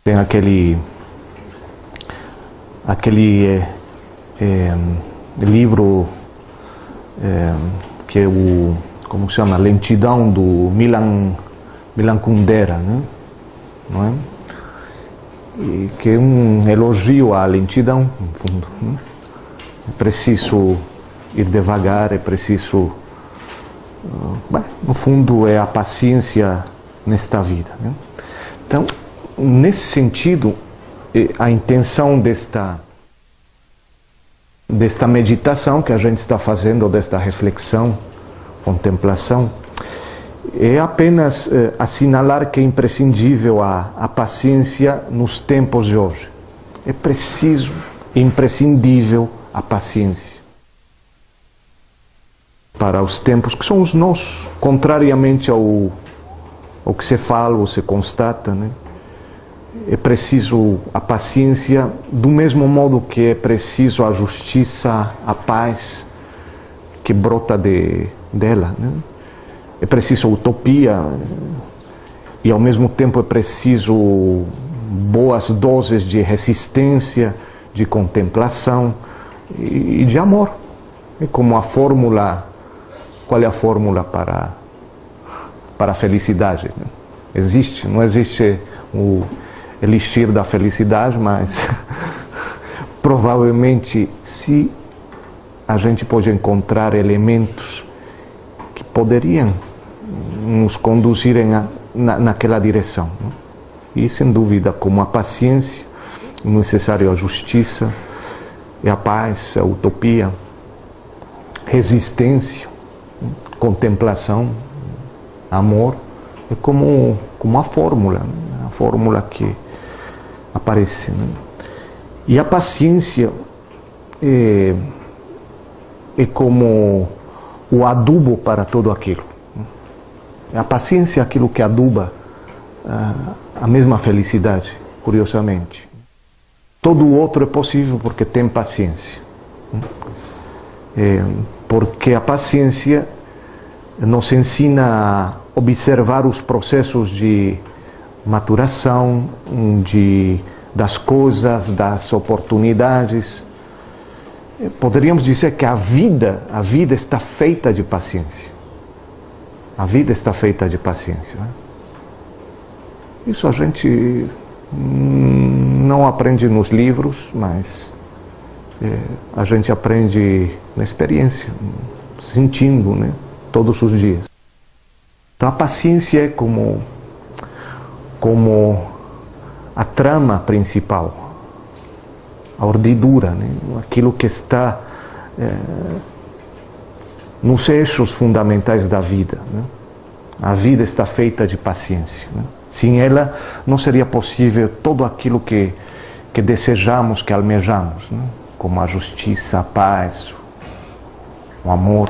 Tem aquele livro que é o, como se chama, Lentidão, do Milan Kundera, né? Não é? E que é um elogio à lentidão, no fundo, né? É preciso ir devagar, é preciso, no fundo, é a paciência nesta vida, né? Então, nesse sentido, a intenção desta meditação que a gente está fazendo, desta reflexão, contemplação, é apenas assinalar que é imprescindível a paciência nos tempos de hoje. É preciso, imprescindível a paciência para os tempos que são os nossos, contrariamente ao que se fala ou se constata, né? É preciso a paciência do mesmo modo que é preciso a justiça, a paz que brota dela, né? É preciso a utopia e ao mesmo tempo é preciso boas doses de resistência, de contemplação e de amor. É como a fórmula, qual é a fórmula para a felicidade, né? Existe, não existe o elixir da felicidade, mas provavelmente se a gente pode encontrar elementos que poderiam nos conduzirem naquela direção, né? E sem dúvida, como a paciência, é necessário a justiça, é a paz, a utopia, resistência, contemplação, amor, é como a fórmula, né? A fórmula que aparece, né? E a paciência é como o adubo para tudo aquilo. A paciência é aquilo que aduba a mesma felicidade, curiosamente. Todo o outro é possível porque tem paciência. Porque a paciência nos ensina a observar os processos de maturação das coisas, das oportunidades. Poderíamos dizer que a vida está feita de paciência. A vida está feita de paciência, né? Isso a gente não aprende nos livros, mas a gente aprende na experiência, sentindo, né, todos os dias. Então a paciência é como a trama principal, a urdidura, né? Aquilo que está nos eixos fundamentais da vida, né? A vida está feita de paciência, né? Sem ela não seria possível tudo aquilo que desejamos, que almejamos, né? Como a justiça, a paz, o amor.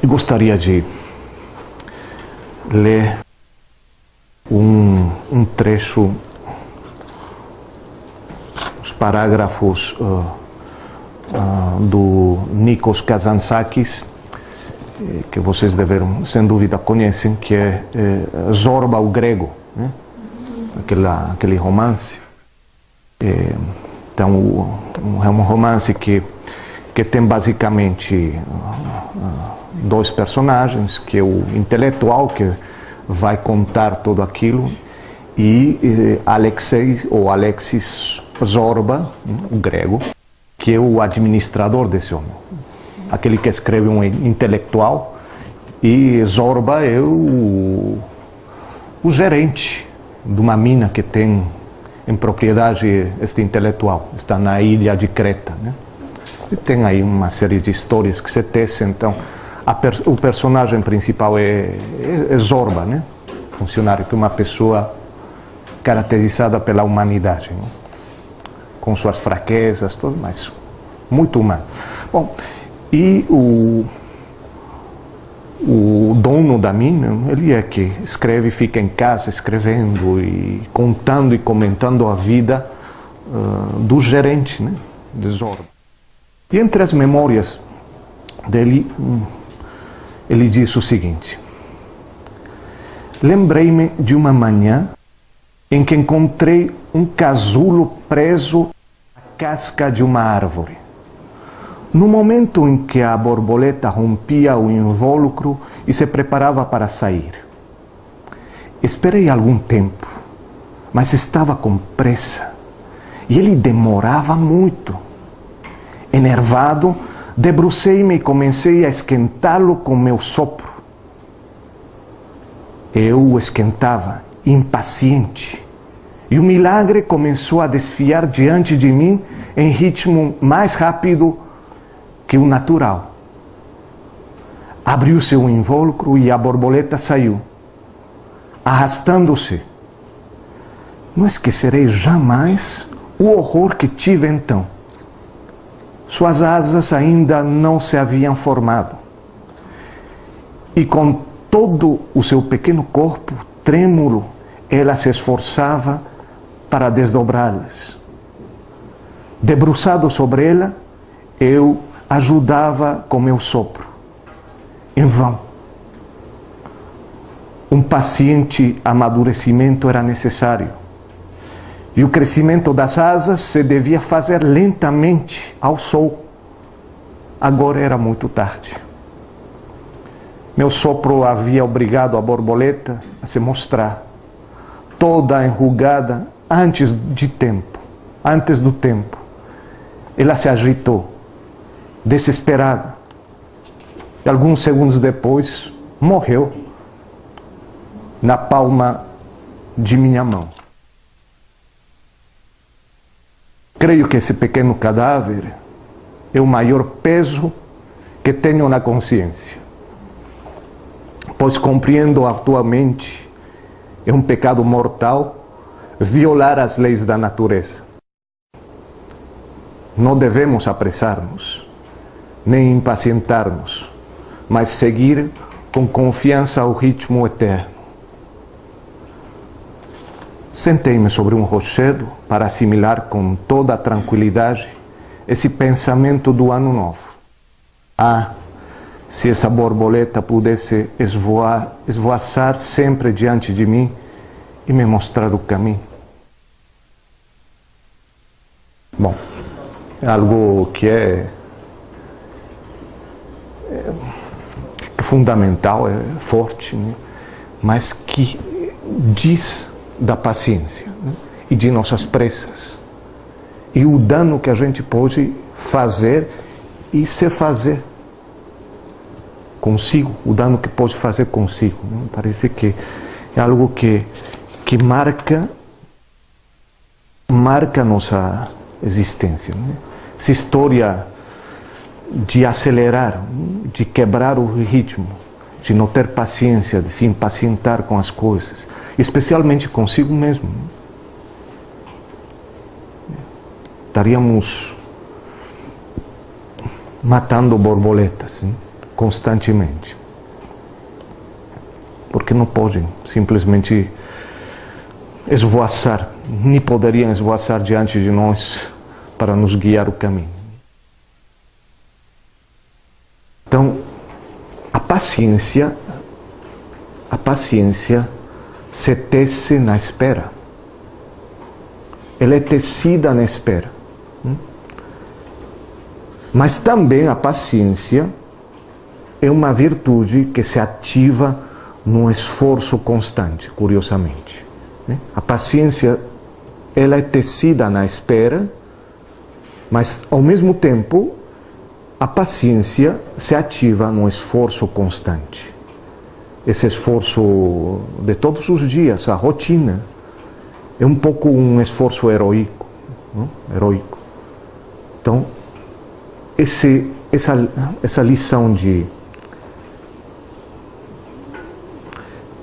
Eu gostaria de ler um trecho, os parágrafos do Nikos Kazantzakis, que vocês deveram, sem dúvida, conhecem, que é Zorba, o Grego, né? Aquele romance. Então, é um romance que tem basicamente dois personagens, que é o intelectual, que vai contar tudo aquilo, e Alexis Zorba, o grego, que é o administrador desse homem. Aquele que escreve um intelectual, e Zorba é o gerente de uma mina que tem em propriedade este intelectual. Está na ilha de Creta, né? E tem aí uma série de histórias que se tecem. Então, o personagem principal é Zorba, né? Funcionário, que é uma pessoa caracterizada pela humanidade, né? Com suas fraquezas, tudo, mas muito humano. Bom, e o dono da mina, ele é que escreve, fica em casa escrevendo e contando e comentando a vida do gerente, né, de Zorba. E entre as memórias dele, ele diz o seguinte: lembrei-me de uma manhã em que encontrei um casulo preso à casca de uma árvore. No momento em que a borboleta rompia o invólucro e se preparava para sair. Esperei algum tempo, mas estava com pressa e ele demorava muito. Enervado, debrucei-me e comecei a esquentá-lo com meu sopro. Eu o esquentava, impaciente, e o milagre começou a desfiar diante de mim em ritmo mais rápido que o natural. Abriu-se o invólucro e a borboleta saiu, arrastando-se. Não esquecerei jamais o horror que tive então. Suas asas ainda não se haviam formado. E com todo o seu pequeno corpo trêmulo, ela se esforçava para desdobrá-las. Debruçado sobre ela, eu ajudava com meu sopro. Em vão. Um paciente amadurecimento era necessário. E o crescimento das asas se devia fazer lentamente ao sol. Agora era muito tarde. Meu sopro havia obrigado a borboleta a se mostrar, toda enrugada antes do tempo. Ela se agitou, desesperada. E alguns segundos depois, morreu na palma de minha mão. Creio que esse pequeno cadáver é o maior peso que tenho na consciência, pois compreendo atualmente é um pecado mortal violar as leis da natureza. Não devemos apressar-nos, nem impacientar-nos, mas seguir com confiança o ritmo eterno. Sentei-me sobre um rochedo para assimilar com toda a tranquilidade esse pensamento do ano novo. Ah, se essa borboleta pudesse esvoaçar sempre diante de mim e me mostrar o caminho. Bom, é algo que é fundamental, é forte, né? Mas que diz da paciência, né? E de nossas pressas. E o dano que a gente pode fazer e se fazer consigo, o dano que pode fazer consigo. Né? Parece que é algo que marca a nossa existência. Né? Essa história de acelerar, de quebrar o ritmo, de não ter paciência, de se impacientar com as coisas, especialmente consigo mesmo. Estaríamos matando borboletas, né? Constantemente. Porque não podem simplesmente esvoaçar, nem poderiam esvoaçar diante de nós para nos guiar o caminho. Então, a paciência se tece na espera. Ela é tecida na espera. Mas também a paciência é uma virtude que se ativa num esforço constante, curiosamente. A paciência, ela é tecida na espera, mas ao mesmo tempo a paciência se ativa num esforço constante. Esse esforço de todos os dias, a rotina, é um pouco um esforço heróico. Não? Heróico. Então, essa lição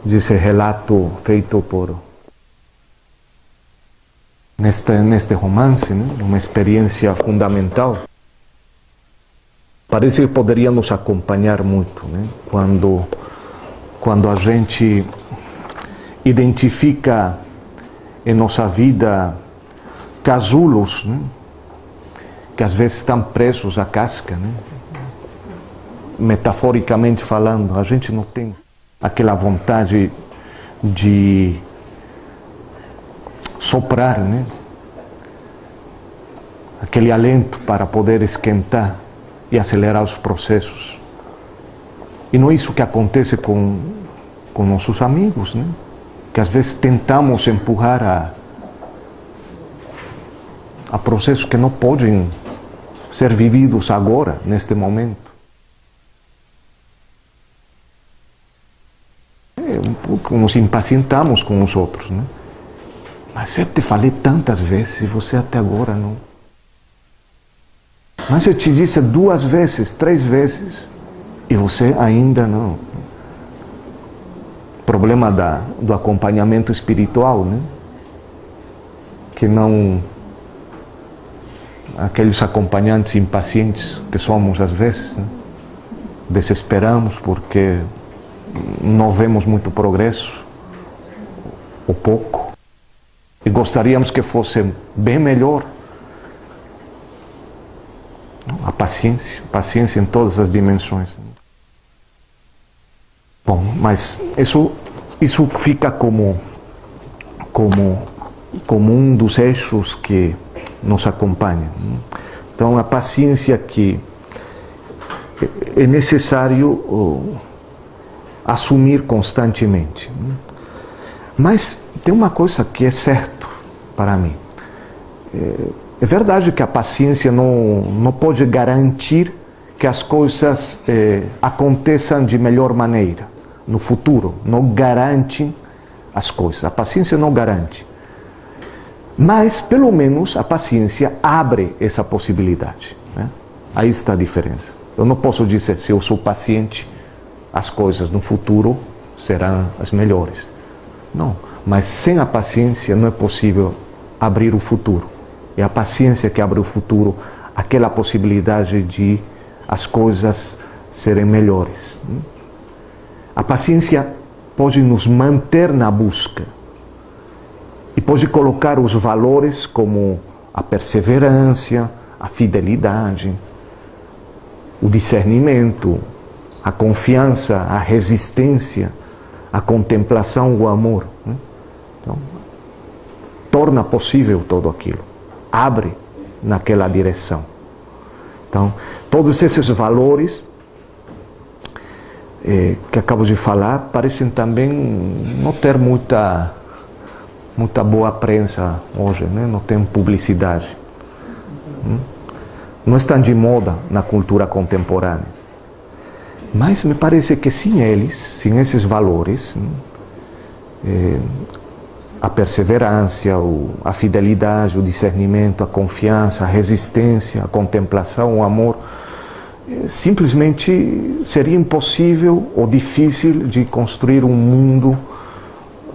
desse relato feito por neste romance, né? Uma experiência fundamental, parece que poderia nos acompanhar muito, né? Quando a gente identifica em nossa vida casulos, né? Que às vezes estão presos à casca, né? Metaforicamente falando, a gente não tem aquela vontade de soprar, né? Aquele alento para poder esquentar e acelerar os processos. E não é isso que acontece com nossos amigos, né? Que às vezes tentamos empurrar a processos que não podem ser vividos agora, neste momento. Um pouco nos impacientamos com os outros, né? Mas eu te falei tantas vezes e você até agora não. Mas eu te disse 2 vezes, 3 vezes e você ainda não. Problema do acompanhamento espiritual, né? Que não. Aqueles acompanhantes impacientes que somos às vezes, né? Desesperamos porque não vemos muito progresso, ou pouco, e gostaríamos que fosse bem melhor. A paciência em todas as dimensões. Bom, mas isso fica como um dos eixos que nos acompanha. Então, a paciência que é necessário assumir constantemente. Mas tem uma coisa que é certo para mim. É verdade que a paciência não pode garantir que as coisas aconteçam de melhor maneira no futuro. Não garante as coisas. A paciência não garante. Mas, pelo menos, a paciência abre essa possibilidade, né? Aí está a diferença. Eu não posso dizer, se eu sou paciente, as coisas no futuro serão as melhores. Não, mas sem a paciência não é possível abrir o futuro. É a paciência que abre o futuro, aquela possibilidade de as coisas serem melhores. A paciência pode nos manter na busca e pode colocar os valores como a perseverança, a fidelidade, o discernimento, a confiança, a resistência, a contemplação, o amor, né? Então, torna possível tudo aquilo, abre naquela direção. Então, todos esses valores que acabo de falar parecem também não ter muita boa prensa hoje, né? Não tem publicidade. Não estão de moda na cultura contemporânea. Mas me parece que sem eles, sem esses valores, a perseverança, a fidelidade, o discernimento, a confiança, a resistência, a contemplação, o amor, simplesmente seria impossível ou difícil de construir um mundo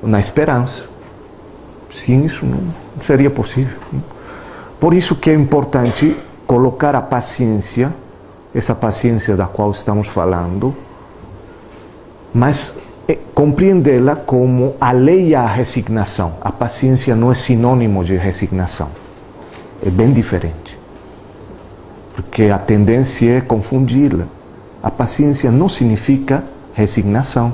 na esperança. Sem isso não seria possível. Por isso que é importante colocar a paciência, essa paciência da qual estamos falando, mas compreendê-la como alheia à resignação. A paciência não é sinônimo de resignação. É bem diferente. Porque a tendência é confundi-la. A paciência não significa resignação.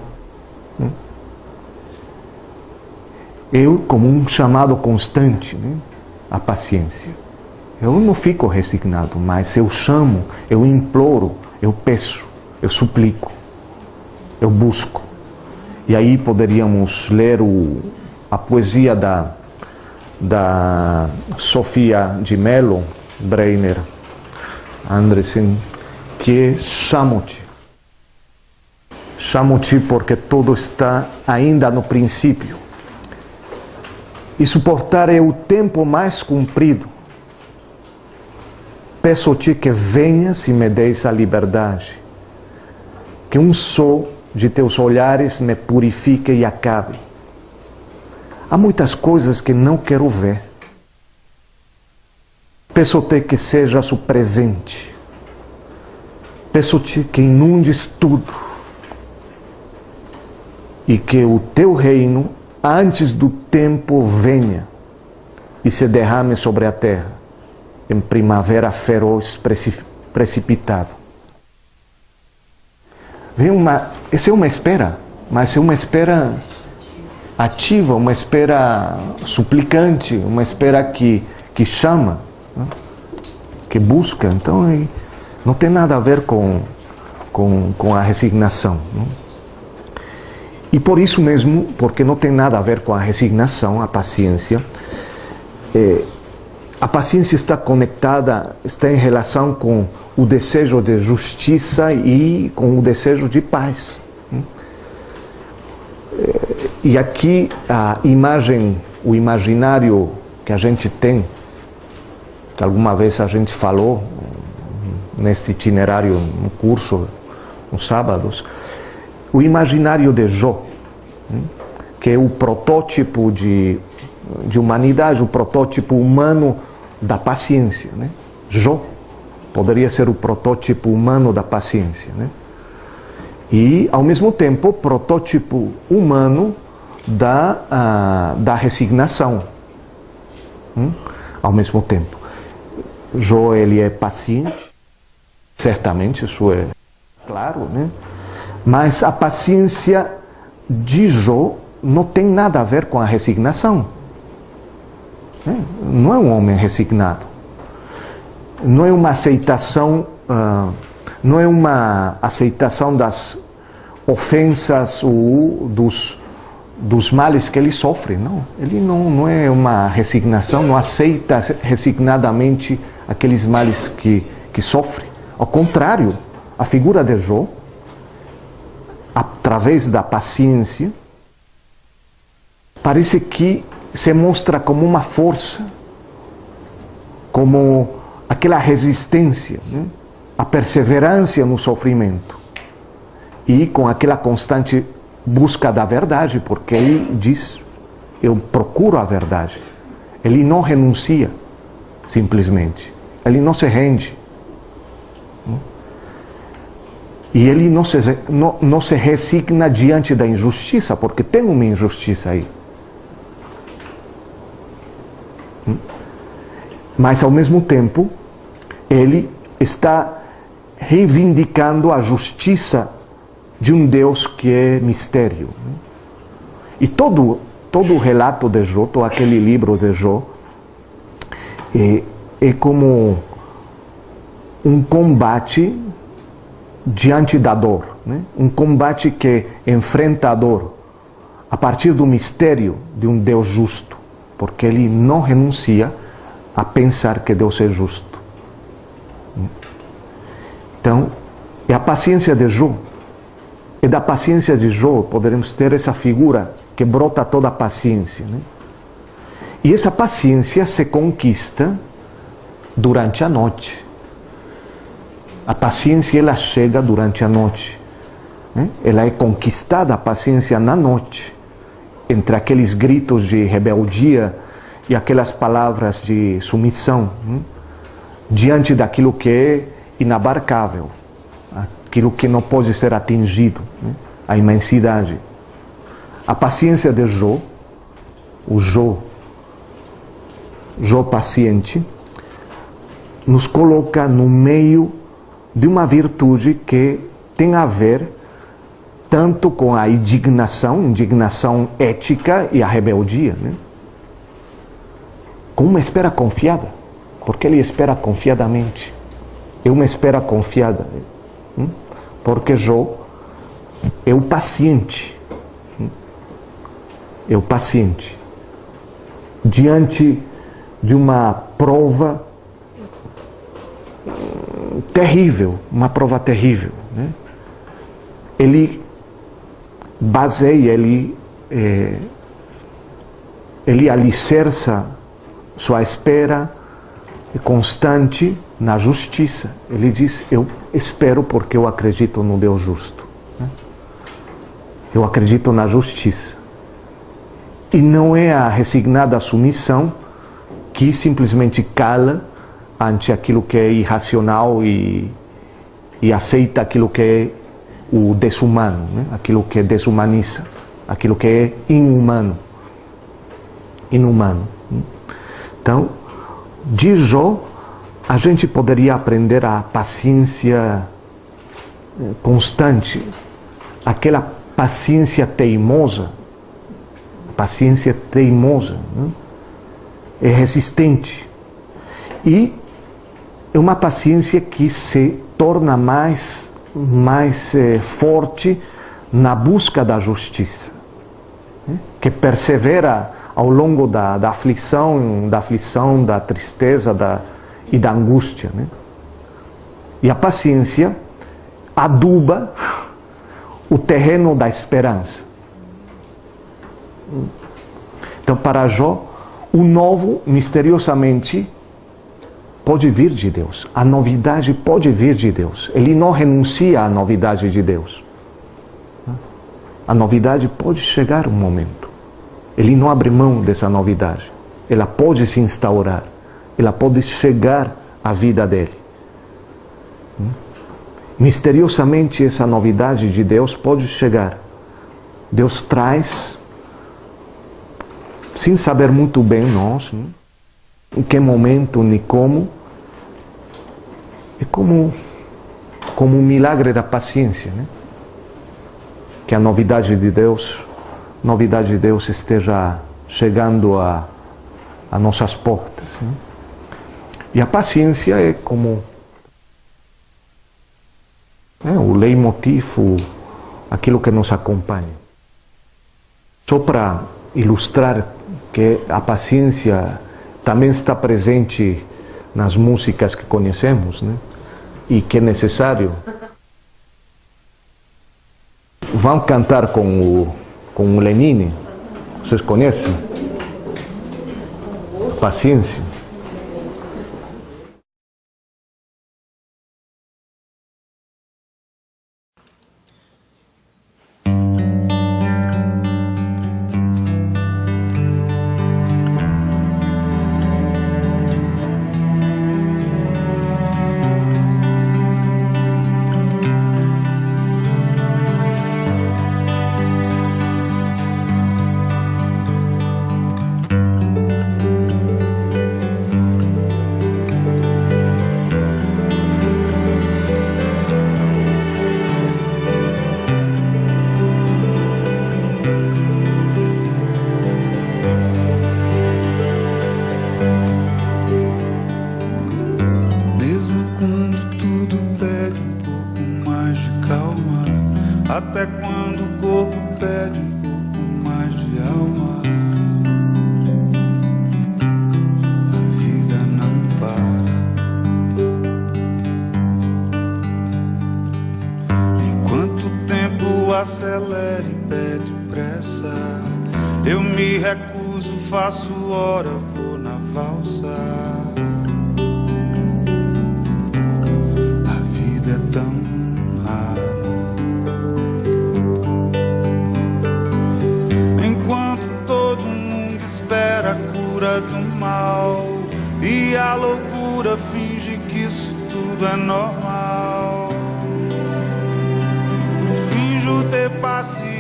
Eu, como um chamado constante, né? A paciência. Eu não fico resignado, mas eu chamo, eu imploro, eu peço, eu suplico, eu busco. E aí poderíamos ler a poesia da Sofia de Mello, Breiner, Andresen, que é chamo-te. Chamo-te porque tudo está ainda no princípio. E suportar é o tempo mais comprido. Peço-te que venhas e me deis a liberdade, que um só de teus olhares me purifique e acabe. Há muitas coisas que não quero ver. Peço-te que sejas o presente. Peço-te que inundes tudo e que o teu reino, antes do tempo, venha e se derrame sobre a terra em primavera feroz precipitado. Essa é uma espera, mas é uma espera ativa, uma espera suplicante, uma espera que chama, né? Que busca. Então, não tem nada a ver com a resignação, né? E por isso mesmo, porque não tem nada a ver com a resignação, a paciência está conectada, está em relação com o desejo de justiça e com o desejo de paz. E aqui a imagem, o imaginário que a gente tem, que alguma vez a gente falou neste itinerário no curso, nos sábados, o imaginário de Jó, que é o protótipo de humanidade, o protótipo humano da paciência, né? Jó poderia ser o protótipo humano da paciência, né? E, ao mesmo tempo, protótipo humano da resignação. Ao mesmo tempo. Jó, ele é paciente, certamente, isso é claro, né? Mas a paciência de Jó não tem nada a ver com a resignação. Não é um homem resignado. Não é uma aceitação, das ofensas ou dos males que ele sofre, não. Ele não é uma resignação, não aceita resignadamente aqueles males que sofre. Ao contrário, a figura de Jó, através da paciência, parece que se mostra como uma força, como aquela resistência, né? A perseverança no sofrimento e com aquela constante busca da verdade, porque ele diz, eu procuro a verdade. Ele não renuncia, simplesmente. Ele não se rende. E ele não se resigna diante da injustiça, porque tem uma injustiça aí. Mas, ao mesmo tempo, ele está reivindicando a justiça de um Deus que é mistério. E todo o relato de Jó, todo aquele livro de Jó, é como um combate diante da dor, né? Um combate que enfrenta a dor a partir do mistério de um Deus justo, porque ele não renuncia a pensar que Deus é justo. Então, é a paciência de Jó. E da paciência de Jó poderemos ter essa figura que brota toda a paciência, né? E essa paciência se conquista durante a noite. A paciência, ela chega durante a noite, né? Ela é conquistada, a paciência, na noite, entre aqueles gritos de rebeldia e aquelas palavras de submissão, né? Diante daquilo que é inabarcável, aquilo que não pode ser atingido, né? A imensidade. A paciência de Jó, o Jó paciente, nos coloca no meio de uma virtude que tem a ver tanto com a indignação ética e a rebeldia, né? Com uma espera confiada, porque ele espera confiadamente. É uma espera confiada, porque Jó é o paciente. É o paciente. Diante de uma prova terrível, uma prova terrível, né? Ele baseia, ele alicerça sua espera constante na justiça. Ele diz, eu espero porque eu acredito no Deus justo, né? Eu acredito na justiça. E não é a resignada submissão que simplesmente cala ante aquilo que é irracional e aceita aquilo que é o desumano, né? Aquilo que desumaniza, aquilo que é inumano. Então, de Jó, a gente poderia aprender a paciência constante, aquela paciência teimosa paciência teimosa, né? É resistente. E é uma paciência que se torna mais forte na busca da justiça, né? Que persevera ao longo da aflição, da tristeza e da angústia, né? E a paciência aduba o terreno da esperança. Então, para Jó, o novo, misteriosamente, pode vir de Deus. A novidade pode vir de Deus. Ele não renuncia à novidade de Deus. A novidade pode chegar um momento. Ele não abre mão dessa novidade. Ela pode se instaurar. Ela pode chegar à vida dele. Misteriosamente, essa novidade de Deus pode chegar. Deus traz, sem saber muito bem nós, né? Em que momento nem como. É como um milagre da paciência, né? Que a novidade de Deus esteja chegando a nossas portas, né? E a paciência é como o leitmotiv, aquilo que nos acompanha. Só para ilustrar que a paciência também está presente nas músicas que conhecemos, né? E que é necessário. Vão cantar com o Lenine, vocês conhecem? Paciência. Até quando o corpo pede um pouco mais de alma, a vida não para. Enquanto o tempo acelera e pede pressa, eu me recuso, faço hora, vou na valsa. A vida é tão rara. Espera a cura do mal e a loucura finge que isso tudo é normal. Finjo ter paciência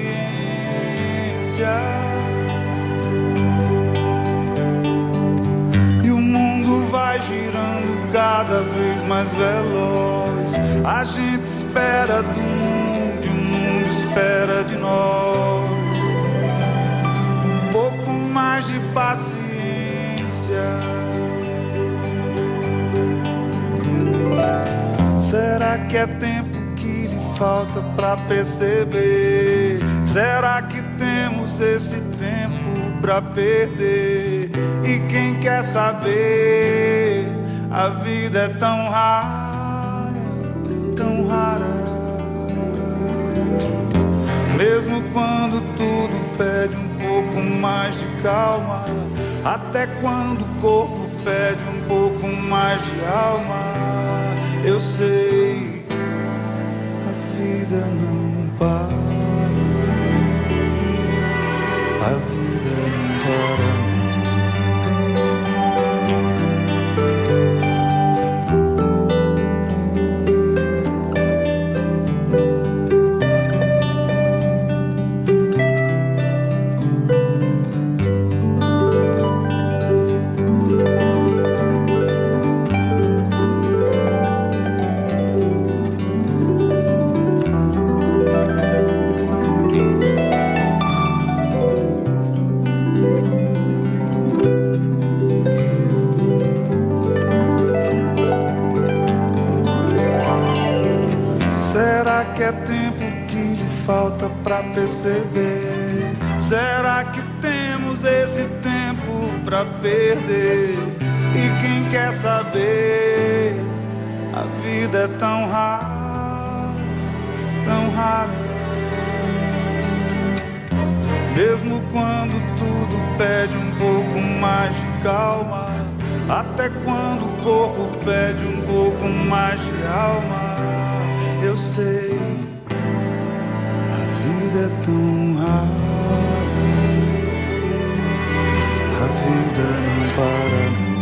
e o mundo vai girando cada vez mais veloz. A gente espera do mundo e o mundo espera de nós. Pouco mais de paciência. Será que é tempo que lhe falta pra perceber? Será que temos esse tempo pra perder? E quem quer saber? A vida é tão rara, tão rara. Mesmo quando tudo pede um pouco mais de calma, até quando o corpo pede um pouco mais de alma, eu sei, a vida não para, a vida não para. que é tempo que lhe falta pra perceber? Será que temos esse tempo pra perder? E quem quer saber? A vida é tão rara, tão rara. Mesmo quando tudo pede um pouco mais de calma, até quando o corpo pede um pouco mais de alma, eu sei, a vida é tão rara, a vida não para nunca.